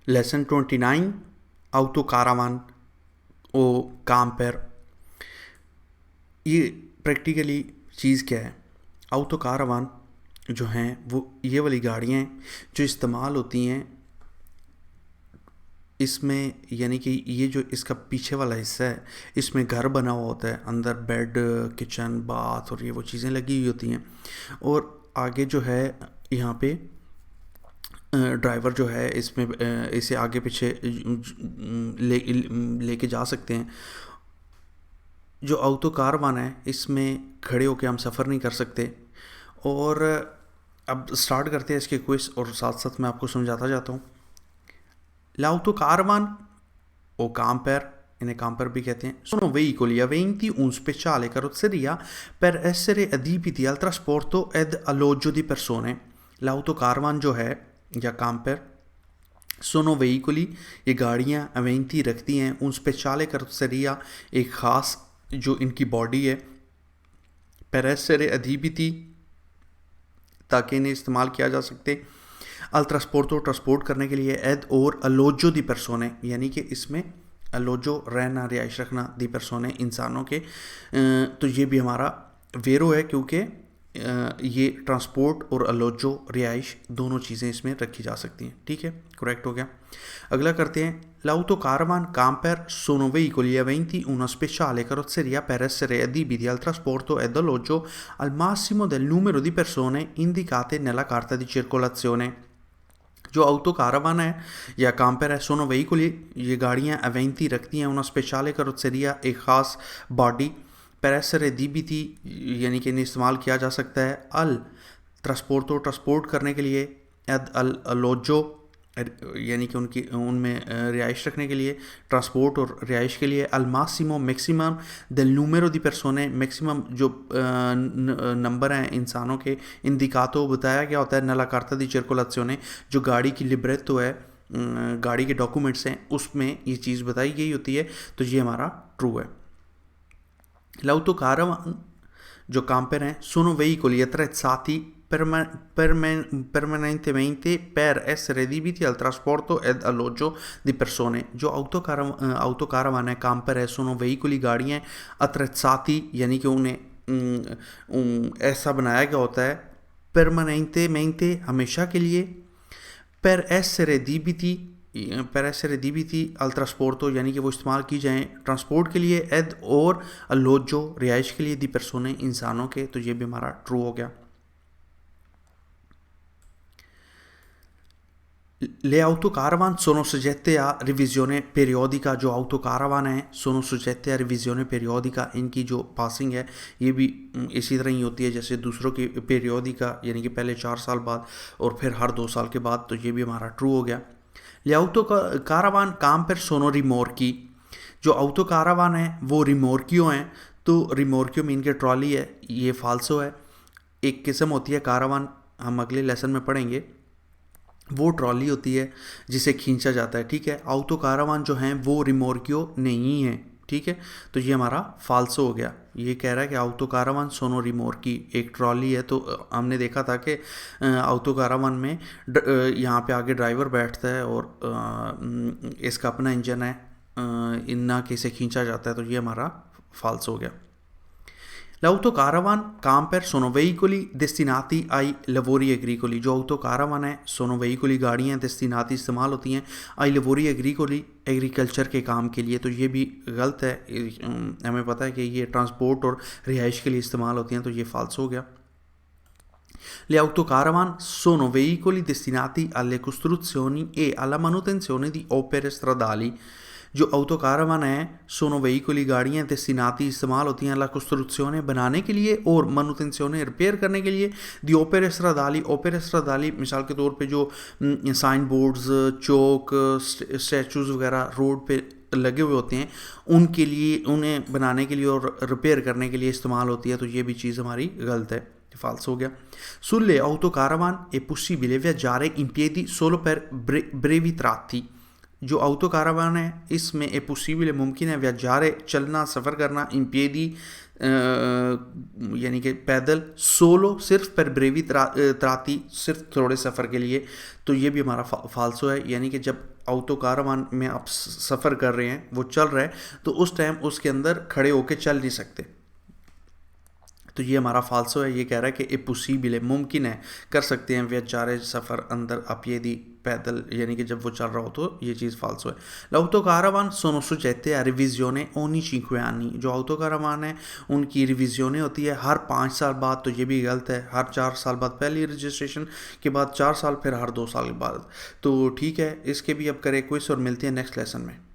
Lesson 29 auto कारावान ओ काम्पर। ये practically चीज़ क्या है? ऑटो कारावान जो हैं वो ये वाली गाड़ियाँ हैं जो इस्तेमाल होती हैं इसमें, यानी कि ये जो इसका पीछे वाला हिस्सा है इसमें घर बना हुआ होता है, अंदर बेड, किचन, बाथ और ये वो चीज़ें लगी हुई होती हैं। और आगे जो है यहाँ पे ड्राइवर जो है इसमें इसे आगे पीछे लेके जा सकते हैं। जो ऑटो कारवान है इसमें खड़े होकर हम सफ़र नहीं कर सकते। और अब स्टार्ट करते हैं इसके क्विज, और साथ साथ मैं आपको समझाता जाता हूँ। L'auto caravan o camper, इन्हें camper भी कहते हैं, sono veicoli aventi un speciale carrozzeria per essere adibiti al trasporto ed alloggio di persone। l'auto caravan जो है या camper, sono veicoli ये गाड़ियाँ aventi रखती हैं un speciale carrozzeria एक ख़ास जो इनकी बॉडी है, per essere adibiti ताकि इन्हें इस्तेमाल किया जा सके, अल ट्रांसपोर्टो ट्रांसपोर्ट करने के लिए, एद और अलोजो दी परसोने यानी कि इसमें अलोजो रहना, रिहाइश रखना, दी परसोने इंसानों के। तो ये भी हमारा वेरो है क्योंकि ये ट्रांसपोर्ट और अलोजो रिहाइश दोनों चीज़ें इसमें रखी जा सकती हैं। ठीक है, करेक्ट हो गया। अगला करते हैं। L'auto caravan camper sono veicoli aventi una speciale carrozzeria per essere adibiti al trasporto ed alloggio al massimo del numero di persone indicate nella carta di circolazione। जो ऑटो कारावान है या काम्पर है, सोनो व्हीकली ये गाड़ियाँ अवेंती रखती हैं, उना स्पेशल करोसेरिया एक ख़ास बॉडी, पैरेसर दीबीती यानी कि इन्हें इस्तेमाल किया जा सकता है, अल ट्रांसपोर्टो ट्रांसपोर्ट करने के लिए, एद अल अलोजो यानी कि उनकी उनमें रिहाइश रखने के लिए, ट्रांसपोर्ट और रिहाइश के लिए, अल मासिमो maximum del numero di persone, maximum जो नंबर हैं इंसानों के, इंडिकातो बताया गया होता है, नला कार्ता दी circolazione जो गाड़ी की लिब्रेतो है, गाड़ी के डॉक्यूमेंट्स हैं उसमें ये चीज़ बताई गई होती है। तो ये हमारा ट्रू है। l'auto caravan जो camper हैं sono veicoli attrezzati permanentemente per essere adibiti al trasporto ed alloggio di persone। जो ऑटो कारावान है, camper है, sono veicoli गाड़ियाँ, attrezzati यानी कि उन्हें ऐसा बनाया गया होता है, permanentemente हमेशा के लिए, per essere adibiti al trasporto यानी कि वो इस्तेमाल की जाएँ ट्रांसपोर्ट के लिए, एद और अलोजो रिहाइश के लिए, दी परसोने इंसानों के। तो ये भी हमारा ट्रू हो गया। Le autocaravan sono soggette a revisione periodica। जो autocaravan है sono soggette a revisione periodica, इनकी जो पासिंग है ये भी इसी तरह ही होती है जैसे दूसरों की periodica, यानी कि पहले 4 साल बाद और फिर हर 2 साल के बाद। तो ये भी हमारा ट्रू हो गया। Le autocaravan camper sono rimorchi। जो autocaravan है वो रिमोर्कियो हैं, तो रिमोर्कियो मीन के ट्रॉली है, ये फाल्सो है। एक किस्म होती है कारावान, हम अगले लेसन में पढ़ेंगे, वो ट्रॉली होती है जिसे खींचा जाता है। ठीक है, ऑटो कारावान जो हैं वो रिमोर्कियो नहीं है। ठीक है, तो ये हमारा फाल्सो हो गया। ये कह रहा है कि ऑटो कारावान सोनो रिमोर्की एक ट्रॉली है। तो हमने देखा था कि ऑटो कारावान में यहाँ पे आगे ड्राइवर बैठता है और इसका अपना इंजन है, इन्ना के इसे खींचा जाता है। तो ये हमारा फाल्स हो गया। L'autocaravan camper sono veicoli destinati ai lavori agricoli। जो autocaravan है sono veicoli गाड़ियाँ destinati इस्तेमाल होती हैं ai lavori agricoli एग्रीकल्चर के काम के लिए। तो ये भी गलत है, हमें पता है कि ये ट्रांसपोर्ट और रिहाइश के लिए इस्तेमाल होती हैं। तो ये फाल्स हो गया। Le autocaravan sono veicoli destinati alle costruzioni e alla manutenzione di opere stradali। जो ऑटो कारावान है सोनो veicoli गाड़ियाँ destinati इस्तेमाल होती हैं अला costruzione बनाने के लिए और manutenzione रिपेयर करने के लिए, दी opere stradali। opere stradali मिसाल के तौर पे जो साइन बोर्ड्स, चौक, स्टैचूज़ वगैरह रोड पे लगे हुए होते हैं उनके लिए, उन्हें बनाने के लिए और रिपेयर करने के लिए इस्तेमाल होती है। तो ये भी चीज़ हमारी गलत है, falso हो गया। Sulle autocaravan è possibile viaggiare in piedi solo per brevi tratti। जो ऑटो कारावान है इसमें ए पॉसिबल मुमकिन है वियाजारे चलना, सफ़र करना, इन पिएदी यानी कि पैदल, सोलो सिर्फ पर ब्रेवी त्राती सिर्फ थोड़े सफ़र के लिए। तो ये भी हमारा फाल्सो है, यानी कि जब ऑटो कारवान में आप सफ़र कर रहे हैं, वो चल रहा है, तो उस टाइम उसके अंदर खड़े होके चल नहीं सकते। तो ये हमारा फाल्सो है, ये कह रहा है कि ए पॉसिबल है, मुमकिन है, कर सकते हैं व्यचारे सफ़र अंदर आप यदि पैदल, यानी कि जब वो चल रहा हो, तो ये चीज़ फाल्सो है। l'auto caravan sono soggette a revisione ogni 5 anni, जो ऑटो कारवान है उनकी रिविजनें होती है हर 5 साल बाद। तो ये भी गलत है, हर 4 साल बाद पहली रजिस्ट्रेशन के बाद 4 साल, फिर हर 2 साल के बाद। तो ठीक है, इसके भी अब करें क्विज और मिलते हैं नेक्स्ट लेसन में।